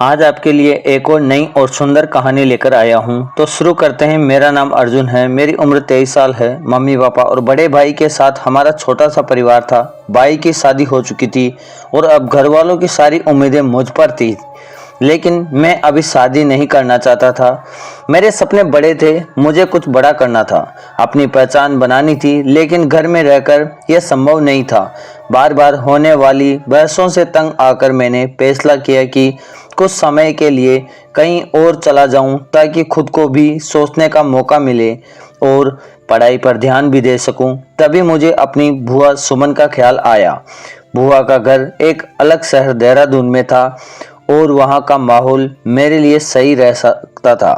आज आपके लिए एक और नई और सुंदर कहानी लेकर आया हूँ। तो शुरू करते हैं। मेरा नाम अर्जुन है, मेरी उम्र 23 साल है। मम्मी पापा और बड़े भाई के साथ हमारा छोटा सा परिवार था। भाई की शादी हो चुकी थी और अब घर वालों की सारी उम्मीदें मुझ पर थी, लेकिन मैं अभी शादी नहीं करना चाहता था। मेरे सपने बड़े थे, मुझे कुछ बड़ा करना था, अपनी पहचान बनानी थी, लेकिन घर में रहकर यह संभव नहीं था। बार बार होने वाली बहसों से तंग आकर मैंने फैसला किया कि कुछ समय के लिए कहीं और चला जाऊं, ताकि खुद को भी सोचने का मौका मिले और पढ़ाई पर ध्यान भी दे सकूं। तभी मुझे अपनी बुआ सुमन का ख्याल आया। बुआ का घर एक अलग शहर देहरादून में था और वहाँ का माहौल मेरे लिए सही रह सकता था।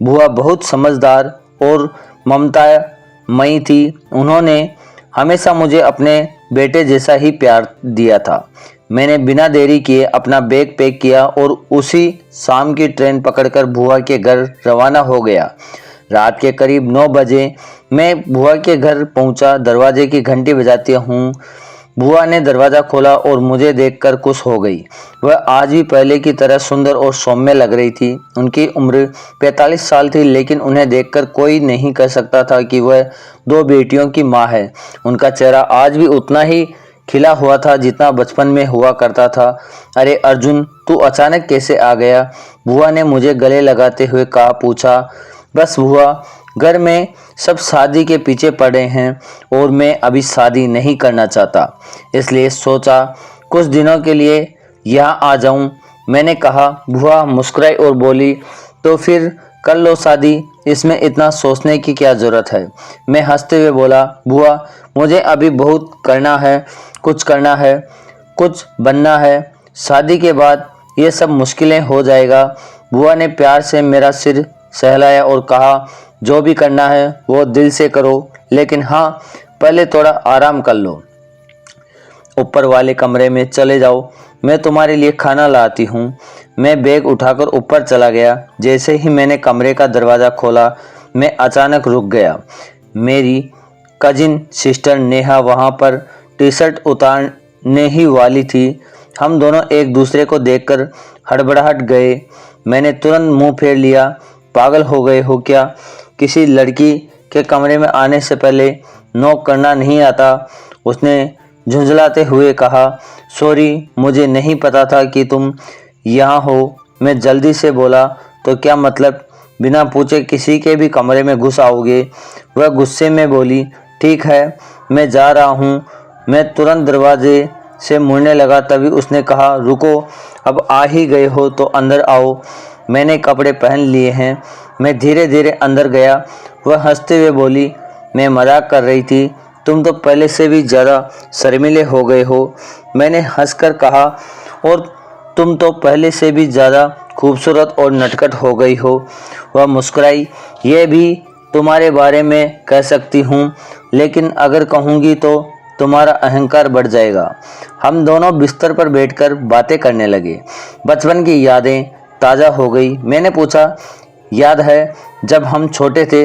बुआ बहुत समझदार और ममतामयी थी। उन्होंने हमेशा मुझे अपने बेटे जैसा ही प्यार दिया था। मैंने बिना देरी किए अपना बैग पैक किया और उसी शाम की ट्रेन पकड़कर बुआ के घर रवाना हो गया। रात के करीब 9 बजे मैं बुआ के घर पहुंचा। दरवाजे की घंटी बजाती हूँ। बुआ ने दरवाज़ा खोला और मुझे देखकर खुश हो गई। वह आज भी पहले की तरह सुंदर और सौम्य लग रही थी। उनकी उम्र 45 साल थी, लेकिन उन्हें देखकर कोई नहीं कह सकता था कि वह 2 बेटियों की माँ है। उनका चेहरा आज भी उतना ही खिला हुआ था जितना बचपन में हुआ करता था। अरे अर्जुन, तू अचानक कैसे आ गया? बुआ ने मुझे गले लगाते हुए पूछा। बस बुआ, घर में सब शादी के पीछे पड़े हैं और मैं अभी शादी नहीं करना चाहता, इसलिए सोचा कुछ दिनों के लिए यहाँ आ जाऊँ। मैंने कहा। बुआ मुस्कुराई और बोली, तो फिर कर लो शादी, इसमें इतना सोचने की क्या ज़रूरत है? मैं हंसते हुए बोला, बुआ मुझे अभी बहुत करना है, कुछ करना है, कुछ बनना है। शादी के बाद ये सब मुश्किलें हो जाएगा। बुआ ने प्यार से मेरा सिर सहलाया और कहा, जो भी करना है वो दिल से करो, लेकिन हाँ पहले थोड़ा आराम कर लो। ऊपर वाले कमरे में चले जाओ, मैं तुम्हारे लिए खाना लाती हूँ। मैं बैग उठाकर ऊपर चला गया। जैसे ही मैंने कमरे का दरवाज़ा खोला, मैं अचानक रुक गया। मेरी कजिन सिस्टर नेहा वहाँ पर टी शर्ट उतारने ही वाली थी। हम दोनों एक दूसरे को देखकर हड़बड़ाहट गए। मैंने तुरंत मुंह फेर लिया। पागल हो गए हो क्या? किसी लड़की के कमरे में आने से पहले नॉक करना नहीं आता? उसने झुंझलाते हुए कहा। सॉरी, मुझे नहीं पता था कि तुम यहाँ हो। मैं जल्दी से बोला, तो क्या मतलब बिना पूछे किसी के भी कमरे में घुस आओगे? वह गुस्से में बोली, ठीक है मैं जा रहा हूँ। मैं तुरंत दरवाजे से मुड़ने लगा, तभी उसने कहा, रुको, अब आ ही गए हो तो अंदर आओ, मैंने कपड़े पहन लिए हैं। मैं धीरे धीरे अंदर गया। वह हंसते हुए बोली, मैं मजाक कर रही थी, तुम तो पहले से भी ज़्यादा शर्मीले हो गए हो। मैंने हंसकर कहा, और तुम तो पहले से भी ज़्यादा खूबसूरत और नटखट हो गई हो। वह मुस्कुराई। ये भी तुम्हारे बारे में कह सकती हूँ, लेकिन अगर कहूँगी तो तुम्हारा अहंकार बढ़ जाएगा। हम दोनों बिस्तर पर बैठकर बातें करने लगे। बचपन की यादें ताज़ा हो गई। मैंने पूछा, याद है जब हम छोटे थे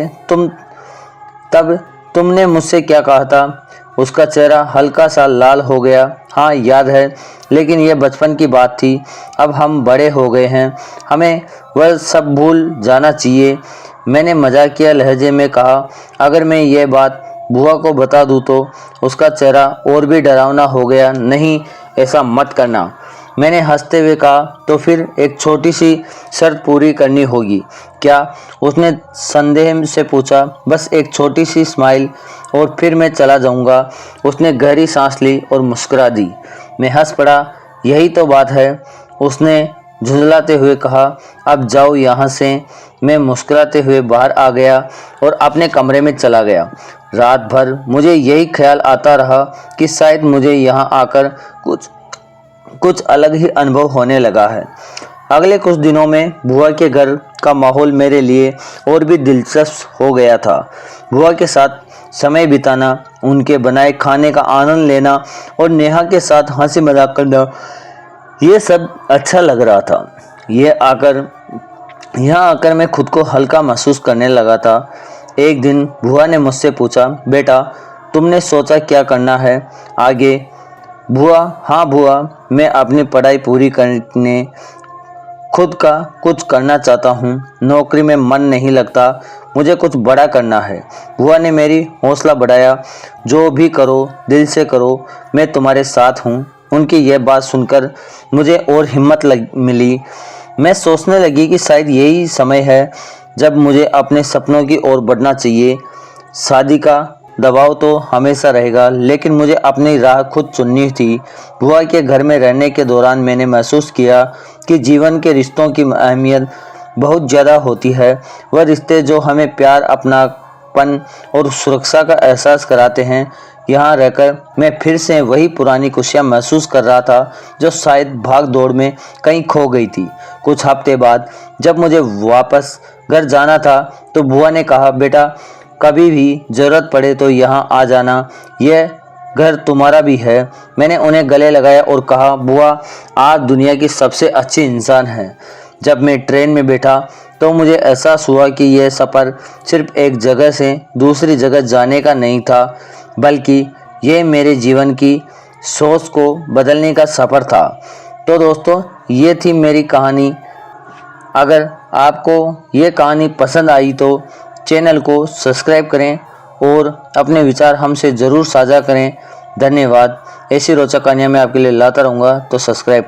तब तुमने मुझसे क्या कहा था? उसका चेहरा हल्का सा लाल हो गया। हाँ याद है, लेकिन यह बचपन की बात थी। अब हम बड़े हो गए हैं, हमें वह सब भूल जाना चाहिए। मैंने मजाकिया लहजे में कहा। अगर मैं ये बात बुआ को बता दूँ तो? उसका चेहरा और भी डरावना हो गया। नहीं, ऐसा मत करना, मैंने हंसते हुए कहा। तो फिर एक छोटी सी शर्त पूरी करनी होगी। क्या? उसने संदेह से पूछा। बस एक छोटी सी स्माइल और फिर मैं चला जाऊंगा। उसने गहरी सांस ली और मुस्कुरा दी। मैं हंस पड़ा। यही तो बात है, उसने झुंझलाते हुए कहा। अब जाओ यहाँ से। मैं मुस्कुराते हुए बाहर आ गया और अपने कमरे में चला गया। रात भर मुझे यही ख्याल आता रहा कि शायद मुझे यहाँ आकर कुछ अलग ही अनुभव होने लगा है। अगले कुछ दिनों में बुआ के घर का माहौल मेरे लिए और भी दिलचस्प हो गया था। बुआ के साथ समय बिताना, उनके बनाए खाने का आनंद लेना और नेहा के साथ हंसी मजाक करना, ये सब अच्छा लग रहा था। यहाँ आकर मैं खुद को हल्का महसूस करने लगा था। एक दिन बुआ ने मुझसे पूछा, बेटा तुमने सोचा क्या करना है आगे? बुआ, हाँ बुआ, मैं अपनी पढ़ाई पूरी करने खुद का कुछ करना चाहता हूँ, नौकरी में मन नहीं लगता, मुझे कुछ बड़ा करना है। बुआ ने मेरी हौसला बढ़ाया, जो भी करो दिल से करो, मैं तुम्हारे साथ हूँ। उनकी यह बात सुनकर मुझे और हिम्मत मिली। मैं सोचने लगी कि शायद यही समय है जब मुझे अपने सपनों की ओर बढ़ना चाहिए। शादी का दबाव तो हमेशा रहेगा, लेकिन मुझे अपनी राह खुद चुननी थी। बुआ के घर में रहने के दौरान मैंने महसूस किया कि जीवन के रिश्तों की अहमियत बहुत ज़्यादा होती है। वह रिश्ते जो हमें प्यार, अपनापन और सुरक्षा का एहसास कराते हैं। यहाँ रहकर मैं फिर से वही पुरानी खुशियाँ महसूस कर रहा था जो शायद भाग दौड़ में कहीं खो गई थी। कुछ हफ्ते बाद जब मुझे वापस घर जाना था तो बुआ ने कहा, बेटा कभी भी ज़रूरत पड़े तो यहाँ आ जाना, यह घर तुम्हारा भी है। मैंने उन्हें गले लगाया और कहा, बुआ आप दुनिया की सबसे अच्छी इंसान हैं। जब मैं ट्रेन में बैठा तो मुझे एहसास हुआ कि यह सफ़र सिर्फ एक जगह से दूसरी जगह जाने का नहीं था, बल्कि यह मेरे जीवन की सोच को बदलने का सफ़र था। तो दोस्तों, ये थी मेरी कहानी। अगर आपको ये कहानी पसंद आई तो चैनल को सब्सक्राइब करें और अपने विचार हमसे ज़रूर साझा करें। धन्यवाद। ऐसी रोचक कहानियाँ मैं आपके लिए लाता रहूँगा, तो सब्सक्राइब